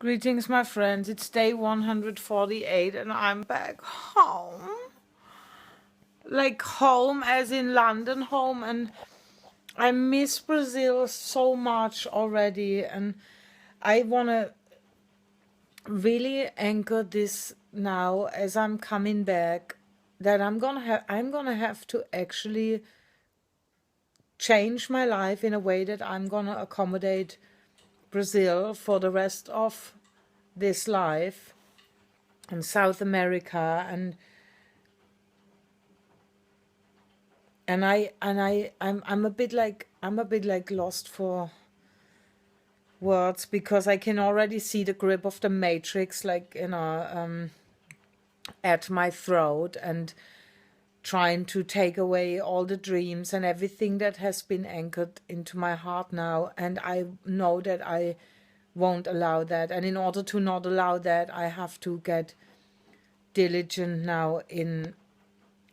Greetings, my friends. It's day 148 and I'm back home. Like home as in London home, and I miss Brazil so much already, and I want to really anchor this now as I'm coming back, that I'm going to have to actually change my life in a way that I'm going to accommodate Brazil for the rest of this life, and South America, and I'm a bit like lost for words, because I can already see the grip of the matrix, like, at my throat, and trying to take away all the dreams and everything that has been anchored into my heart now. And I know that I won't allow that, and in order to not allow that, I have to get diligent now in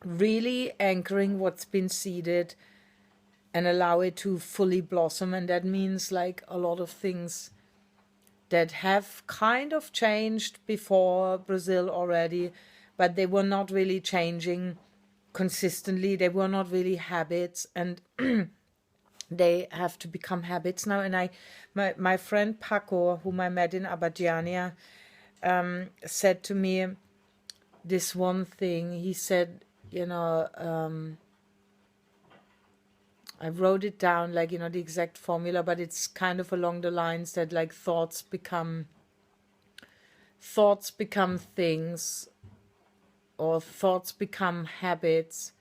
really anchoring what's been seeded and allow it to fully blossom. And that means like a lot of things that have kind of changed before Brazil already, but they were not really changing consistently. They were not really habits, and they have to become habits now. And my friend Paco, whom I met in Abadiania, said to me this one thing. He said, I wrote it down, like, the exact formula, but it's kind of along the lines that, like, thoughts become things, or thoughts become habits,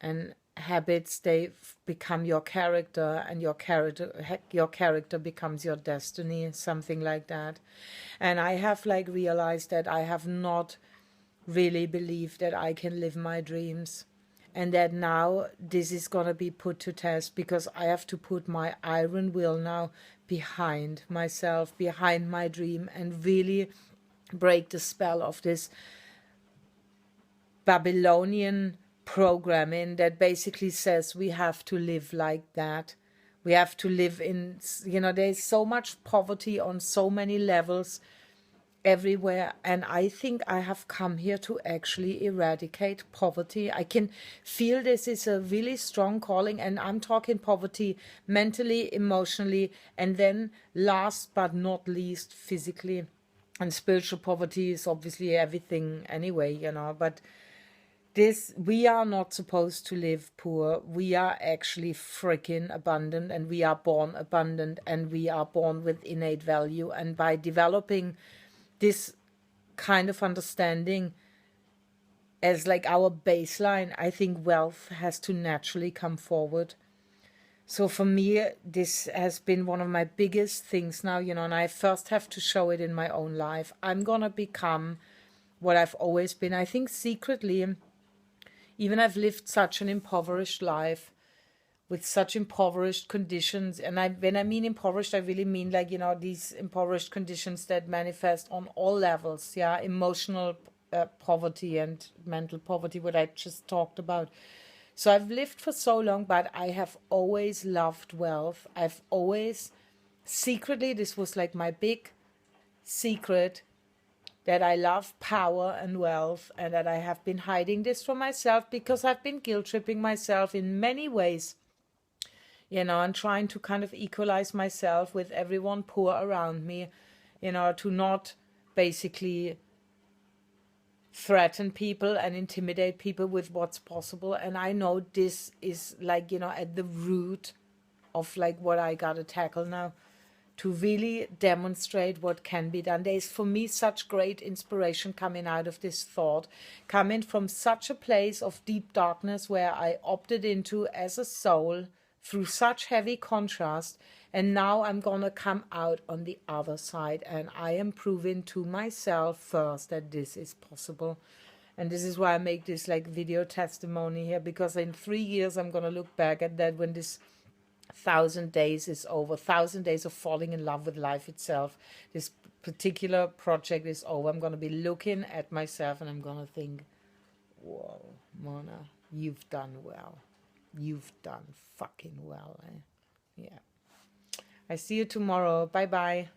and habits, they become your character, and your character becomes your destiny, something like that. And I have like realized that I have not really believed that I can live my dreams, and that now this is gonna be put to test, because I have to put my iron will now behind myself, behind my dream, and really break the spell of this Babylonian programming that basically says we have to live like that. We have to live in, there's so much poverty on so many levels everywhere, and I think I have come here to actually eradicate poverty. I can feel this is a really strong calling, and I'm talking poverty mentally, emotionally, and then last but not least, physically. And spiritual poverty is obviously everything anyway, but we are not supposed to live poor. We are actually freaking abundant, and we are born abundant, and we are born with innate value. And by developing this kind of understanding as like our baseline, I think wealth has to naturally come forward. So for me, this has been one of my biggest things now, and I first have to show it in my own life. I'm gonna become what I've always been. I think secretly, even I've lived such an impoverished life with such impoverished conditions. And when I mean impoverished, I really mean like, these impoverished conditions that manifest on all levels. Yeah, emotional poverty and mental poverty, what I just talked about. So I've lived for so long, but I have always loved wealth. I've always, secretly, this was like my big secret, that I love power and wealth, and that I have been hiding this from myself because I've been guilt-tripping myself in many ways, and trying to kind of equalize myself with everyone poor around me, to not basically threaten people and intimidate people with what's possible. And I know this is like, at the root of like what I gotta tackle now, to really demonstrate what can be done. There's for me such great inspiration coming out of this thought, coming from such a place of deep darkness where I opted into as a soul through such heavy contrast, and now I'm gonna come out on the other side, and I am proving to myself first that this is possible. And this is why I make this like video testimony here, because in 3 years I'm gonna look back at that, when this 1,000 days is over, 1,000 days of falling in love with life itself, this particular project is over. I'm going to be looking at myself and I'm going to think, whoa, Mona, you've done well. You've done fucking well. Yeah. I see you tomorrow. Bye bye.